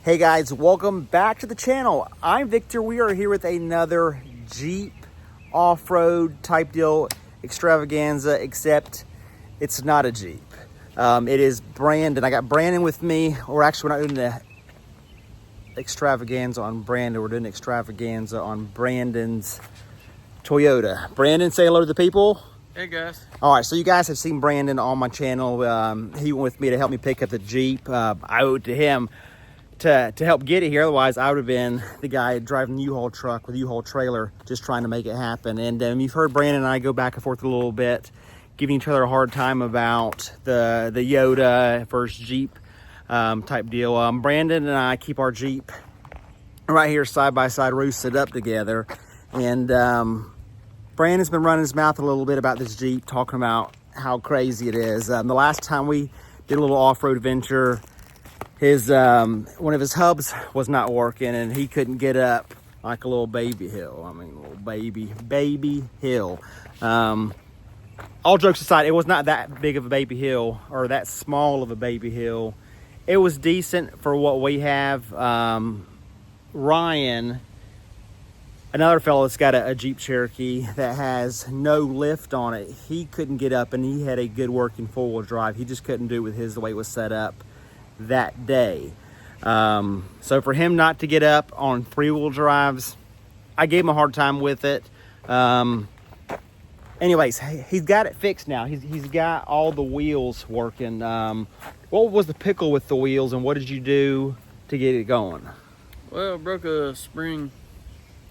Hey guys, welcome back to the channel. I'm Victor. We are here with another Jeep off-road type deal extravaganza, except it's not a Jeep. It is Brandon. I got Brandon with me. We're not doing the extravaganza on Brandon. We're doing extravaganza on Brandon's Toyota. Brandon, say hello to the people. Hey guys. All right, so you guys have seen Brandon on my channel. He went with me to help me pick up the Jeep. I owe it to him to help get it here. Otherwise, I would have been the guy driving the U-Haul truck with the U-Haul trailer, just trying to make it happen. And you've heard Brandon and I go back and forth a little bit, giving each other a hard time about the Yoda versus Jeep type deal. Brandon and I keep our Jeep right here side by side, roosted up together. And Brandon's been running his mouth a little bit about this Jeep, talking about how crazy it is. The last time we did a little off-road venture, his one of his hubs was not working and he couldn't get up like a little baby hill. I mean, a little baby hill. All jokes aside, it was not that big of a baby hill or that small of a baby hill. It was decent for what we have. Ryan, another fellow that's got a Jeep Cherokee that has no lift on it, he couldn't get up and he had a good working four-wheel drive. He just couldn't do it with his the way it was set up that day. So for him not to get up on three-wheel drives, I gave him a hard time with it. Anyways, he's got it fixed now. He's got all the wheels working. What was the pickle with the wheels and what did you do to get it going? Well, I broke a spring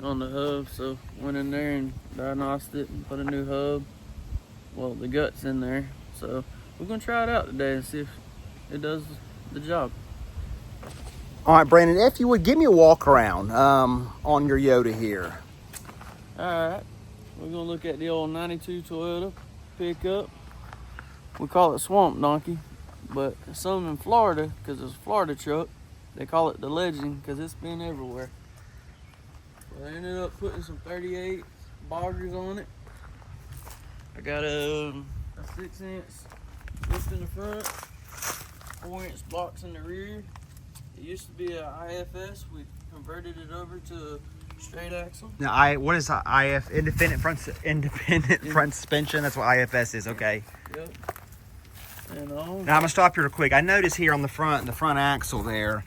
on the hub, so went in there and diagnosed it and put a new hub. Well, the gut's in there, so we're gonna try it out today and see if it does the job. All right, Brandon, if you would give me a walk around on your Yoda here. All right, we're gonna look at the old 92 Toyota pickup. We call it Swamp Donkey, but some in Florida, because it's a Florida truck, they call it the Legend because it's been everywhere. So I ended up putting some 38 boggers on it. I got a 6-inch lift in the front, 4-inch blocks in the rear. It used to be a IFS. We converted it over to a straight axle. Now, what is IF? Independent front suspension. That's what IFS is. Okay. Yep. And now I'm gonna stop you real quick. I noticed here on the front axle there,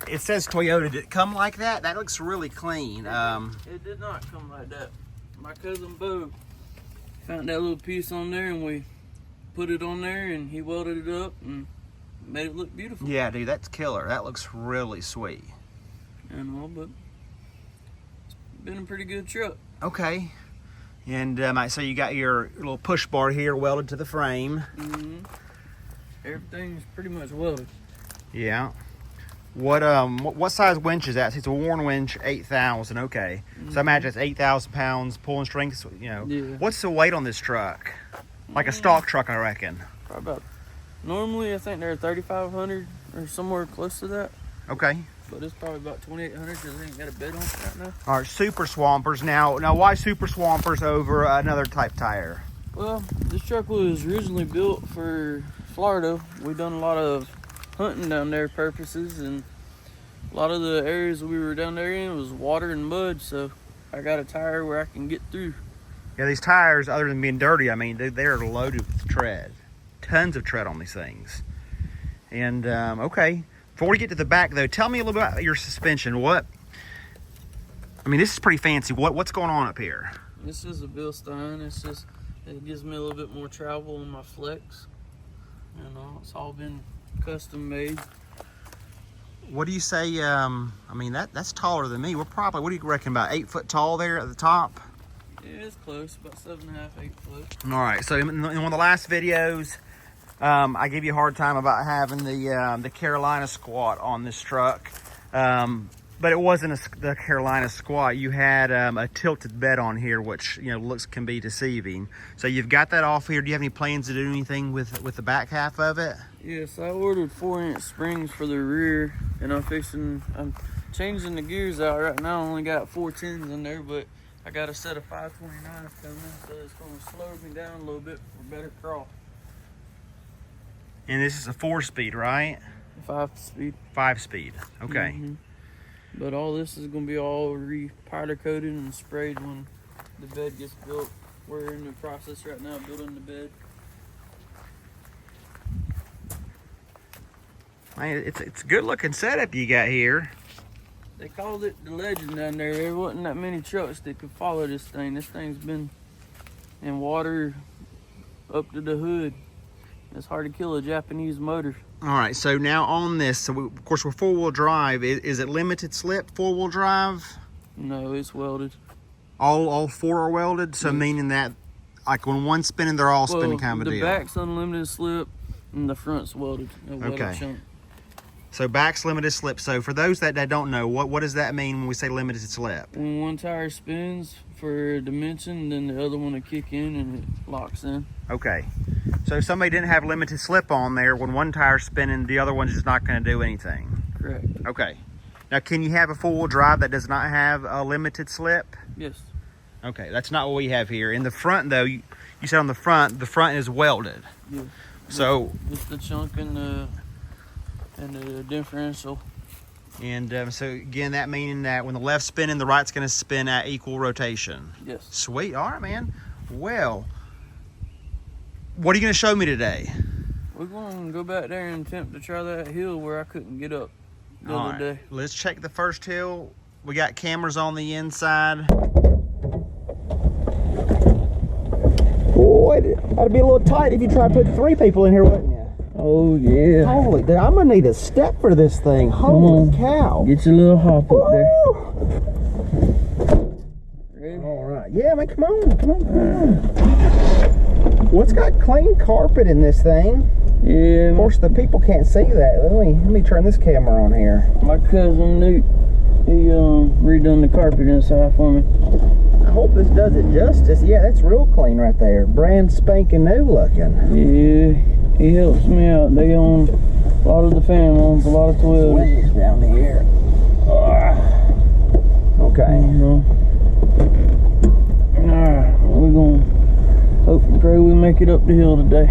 it says Toyota. Did it come like that? That looks really clean. It did not come like that. My cousin Bo found that little piece on there and we put it on there and he welded it up and made it look beautiful. Yeah, dude, that's killer. That looks really sweet. But it's been a pretty good truck. Okay. And so you got your little push bar here welded to the frame. Everything's pretty much welded. Yeah. What size winch is that? It's a Warn winch, 8,000. Okay. So I imagine it's 8,000 pounds pulling strength. Yeah. What's the weight on this truck? Like a stock truck, I reckon. Probably about. Normally, I think they're 3,500 or somewhere close to that. Okay. But it's probably about 2,800 because they ain't got a bed on it right now. All right, Super Swampers. Now, why Super Swampers over another type tire? Well, this truck was originally built for Florida. We done a lot of hunting down there purposes, and a lot of the areas we were down there in was water and mud. So I got a tire where I can get through. Yeah, these tires, other than being dirty, I mean, they're loaded with tread. Tons of tread on these things. And, okay. Before we get to the back, though, tell me a little bit about your suspension. I mean, this is pretty fancy. What's going on up here? This is a Bilstein. It gives me a little bit more travel on my flex. It's all been custom made. What do you say? I mean, that's taller than me. We're probably, what do you reckon, about 8 foot tall there at the top? Yeah, it's close, about 7.5, 8 foot. All right, so in one of the last videos, I gave you a hard time about having the Carolina squat on this truck, but it wasn't the Carolina squat. You had a tilted bed on here, which can be deceiving. So you've got that off here. Do you have any plans to do anything with the back half of it? Yes, I ordered 4-inch springs for the rear, and I'm changing the gears out right now. I only got 410s in there, but I got a set of 529s coming, so it's going to slow me down a little bit for better crawl. And this is a 4-speed, right? 5-speed. 5-speed. Okay. But all this is gonna be all powder coated and sprayed when the bed gets built. We're in the process right now of building the bed. Man, it's a good looking setup you got here. They called it the Legend down there. There wasn't that many trucks that could follow this thing. This thing's been in water up to the hood. It's hard to kill a Japanese motor. All right, so now on this, so of course we're 4-wheel drive. Is it limited slip 4-wheel drive? No, it's welded. All 4 are welded, so meaning that like when one's spinning, they're all spinning kind of a the deal. back's unlimited slip and the front's welded. A welded Okay. chunk. So back's limited slip. So for those that don't know, what does that mean when we say limited slip? When one tire spins for dimension, then the other one will kick in and it locks in. Okay. So if somebody didn't have limited slip on there, when one tire's spinning, the other one's just not going to do anything. Correct. Okay. Now, can you have a 4-wheel drive that does not have a limited slip? Yes. Okay, that's not what we have here. In the front, though, you said on the front is welded. Yeah. So It's the chunk and the differential. And so again, that meaning that when the left's spinning, the right's going to spin at equal rotation. Yes. Sweet. All right, man. Well, what are you going to show me today? We're going to go back there and attempt to try that hill where I couldn't get up the All other right. day. Let's check the first hill. We got cameras on the inside. Boy, that'd be a little tight if you try to put 3 people in here, wouldn't you? Oh, yeah. Holy, dude, I'm gonna need a step for this thing. Holy cow. Get your little hop up there. Ready? All right. Yeah, man, come on. Well, it's got clean carpet in this thing. Yeah, Of course, the people can't see that. Let me turn this camera on here. my cousin Newt, he redone the carpet inside for me. I hope this does it justice. Yeah, that's real clean right there. Brand spanking new looking. Yeah, he helps me out. They own a lot of the fam owns a lot of Toyotas. Windows down here. Okay. Alright, we're gonna hope and pray we make it up the hill today.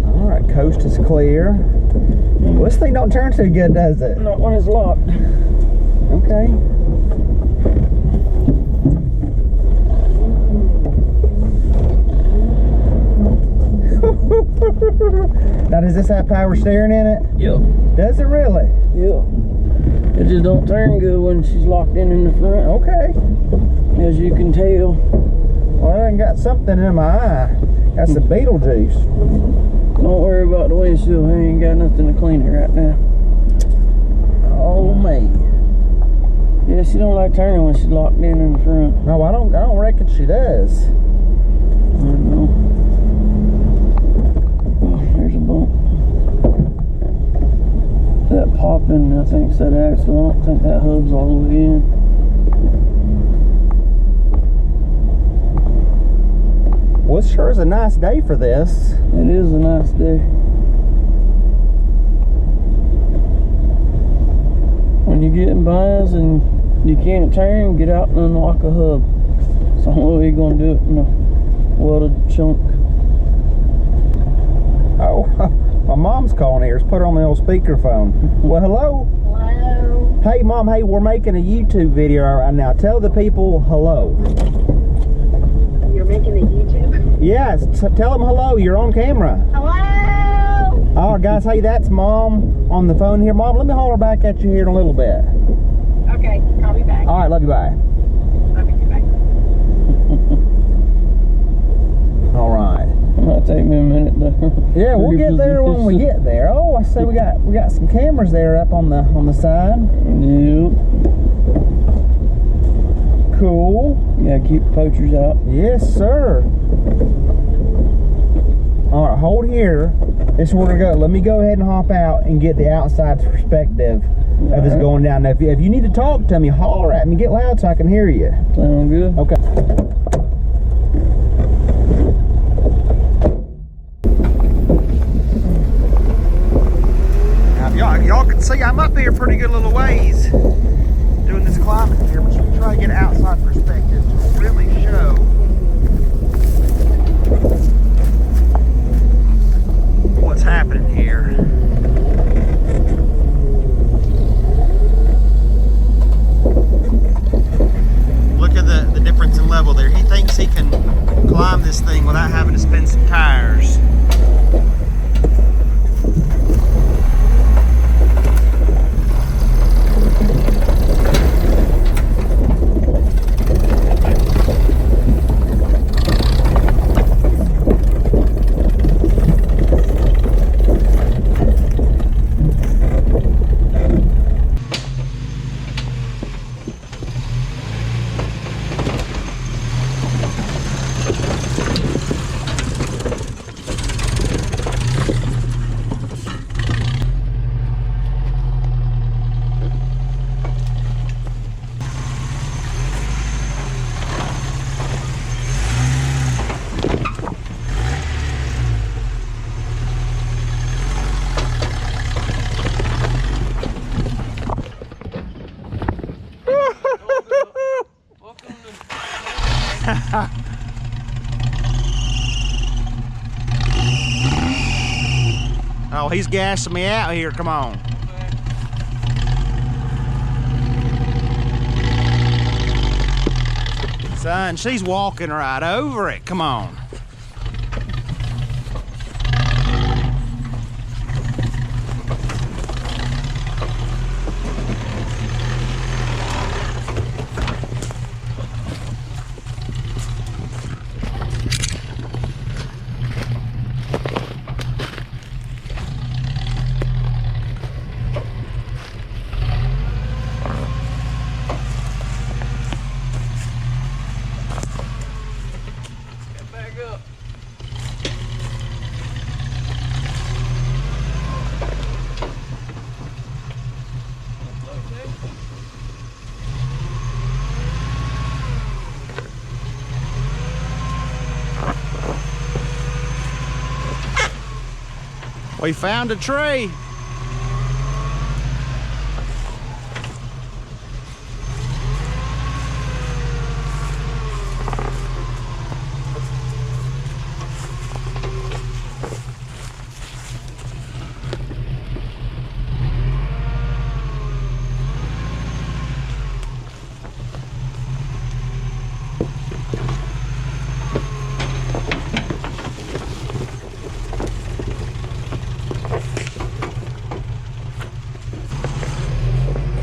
All right, coast is clear. Well, this thing don't turn too good, does it? Not when it's locked. Okay. Now, does this have power steering in it? Yep. Does it really? Yep. It just don't turn good when she's locked in the front, Okay. as you can tell. Well, I done got something in my eye. Got some Beetlejuice. Don't worry about the windshield. I ain't got nothing to clean it right now. Oh, mate. Yeah, she don't like turning when she's locked in the front. No, I don't reckon she does. I don't know. Oh, there's a bump. That popping, I think, is that axle. I don't think that hub's all the way in. Well, it sure is a nice day for this. It is a nice day. When you get in binds and you can't turn, get out and unlock a hub. It's the only way you're going to do it in a welded chunk. Oh, my mom's calling here. Let's put her on the old speakerphone. Well, hello? Hello. Hey, Mom. Hey, we're making a YouTube video right now. Tell the people hello. You're making a YouTube? Yes, tell them hello. You're on camera. Hello. All right, guys. Hey, that's Mom on the phone here. Mom, let me holler back at you here in a little bit. Okay, call me back. All right, love you. Bye. Love you, bye. All right. It might take me a minute though. Yeah, we'll get there when we get there. Oh, I say we got some cameras there up on the side. Yep. Cool. You gotta keep poachers out. Yes, sir. All right, hold here. This is where we're gonna go. Let me go ahead and hop out and get the outside perspective of this going down. Now, if you need to talk to me, holler at me. Get loud so I can hear you. Sound good? Okay. Now, y'all can see I'm up here pretty good little ways doing this climbing here, but you can try to get an outside perspective to really show thinks he can climb this thing without having to spin some tires. Oh, he's gassing me out here. Come on. Son, she's walking right over it. Come on. We found a tree.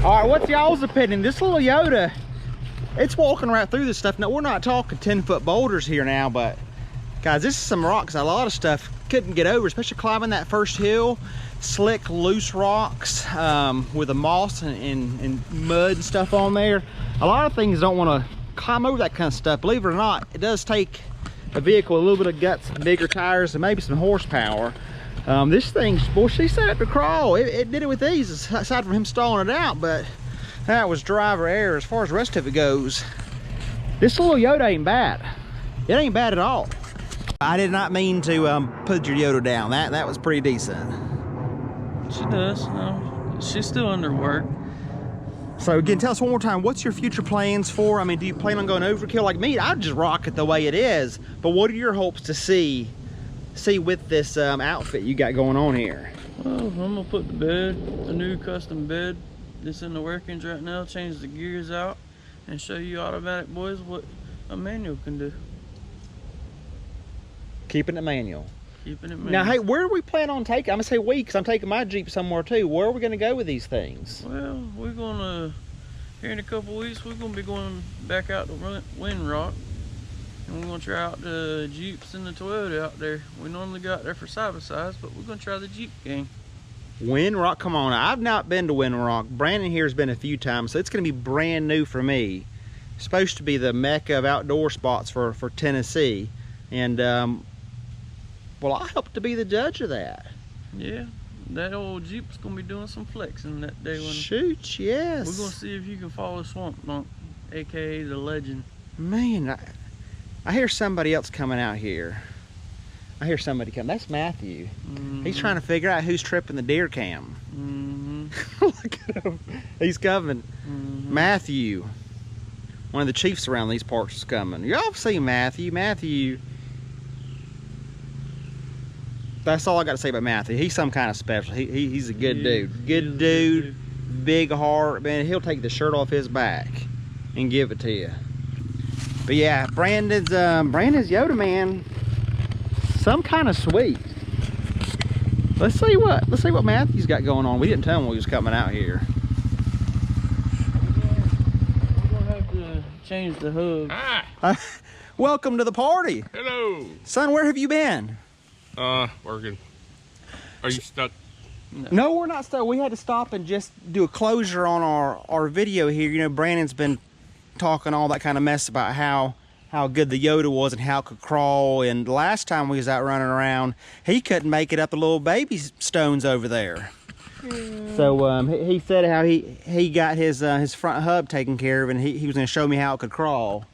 All right, what's y'all's opinion? This little Yoda, it's walking right through this stuff. Now, we're not talking 10-foot boulders here now, but guys, this is some rocks a lot of stuff couldn't get over, especially climbing that first hill. Slick, loose rocks with the moss and mud and stuff on there. A lot of things don't want to climb over that kind of stuff. Believe it or not, it does take a vehicle a little bit of guts, bigger tires, and maybe some horsepower. This thing, boy, she set up to crawl. It did it with ease, aside from him stalling it out, but that was driver error. As far as the rest of it goes, this little Yoda ain't bad. It ain't bad at all. I did not mean to put your Yoda down. That was pretty decent. She does. No, she's still under work. So again, tell us one more time, what's your future plans for? I mean, do you plan on going overkill like me? I'd just rock it the way it is, but what are your hopes to see with this outfit you got going on here? Well, I'm gonna put the bed, a new custom bed that's in the workings right now, change the gears out, and show you automatic boys what a manual can do. Keeping it manual. Keeping it manual. Now, hey, where do we plan on taking? I'm gonna say we, because I'm taking my Jeep somewhere too. Where are we gonna go with these things? Well, we're gonna, here in a couple weeks, we're gonna be going back out to Windrock. And we're gonna try out the Jeeps and the Toyota out there. We normally go out there for side-by-sides, but we're gonna try the Jeep gang. Windrock, come on. I've not been to Windrock. Brandon here has been a few times, so it's gonna be brand new for me. It's supposed to be the mecca of outdoor spots for Tennessee. And, well, I hope to be the judge of that. Yeah, that old Jeep's gonna be doing some flexing that day. Shoot, yes. We're gonna see if you can follow Swamp Dunk, AKA the legend. Man, I hear somebody else coming out here. I hear somebody coming. That's Matthew. He's trying to figure out who's tripping the deer cam. Look at him. He's coming. Matthew. One of the chiefs around these parts is coming. Y'all see Matthew. Matthew. That's all I got to say about Matthew. He's some kind of special. He's a good dude. Good dude. Big heart. Man, he'll take the shirt off his back and give it to you. But yeah, Brandon's Yoda man, some kind of sweet. Let's see what Matthew's got going on. We didn't tell him we was coming out here. We're gonna have to change the hub. Hi. Welcome to the party. Hello. Son, where have you been? Working. Are you stuck? No, we're not stuck. We had to stop and just do a closure on our video here. You know, Brandon's been talking all that kind of mess about how good the Yoda was and how it could crawl. And the last time we was out running around, he couldn't make it up the little baby stones over there. So he said how he got his front hub taken care of, and he was going to show me how it could crawl.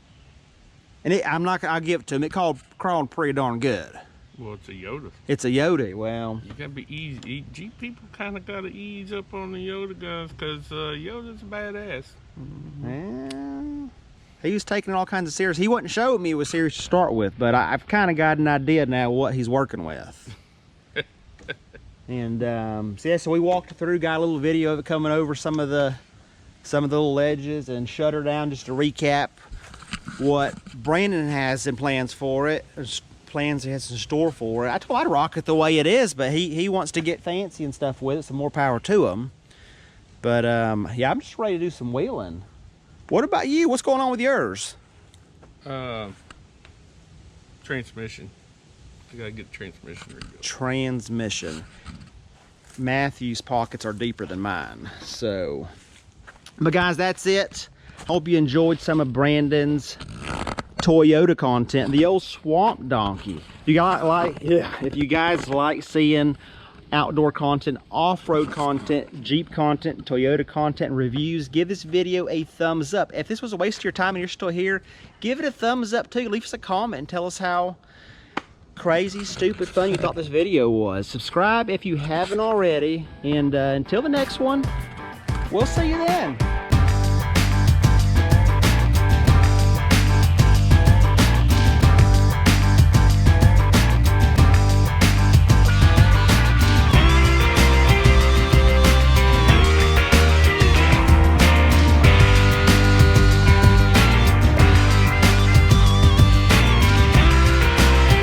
And I'll give it to him. It crawled pretty darn good. Well, it's a Yoda. It's a Yoda. Well, You gotta be easy. Jeep people kind of gotta ease up on the Yoda guns, cause Yoda's a badass. well, he was taking it all kinds of serious. He wasn't showing me it was serious to start with, but I've kind of got an idea now what he's working with. And so we walked through, got a little video of it coming over some of the little ledges, and shut her down just to recap what Brandon has in plans for it. Plans he has in store for it. I told him I'd rock it the way it is, but he wants to get fancy and stuff with it, so more power to him. But yeah, I'm just ready to do some wheeling. What about you? What's going on with yours? Transmission. I gotta get the transmission rebuilt. Transmission. Matthew's pockets are deeper than mine. So, but guys, that's it. Hope you enjoyed some of Brandon's Toyota content. The old Swamp Donkey. If you guys like seeing outdoor content, off-road content, Jeep content, Toyota content, reviews, give this video a thumbs up. If this was a waste of your time and you're still here, give it a thumbs up too. Leave us a comment and tell us how crazy, stupid, fun you thought this video was. Subscribe if you haven't already, and until the next one, we'll see you then.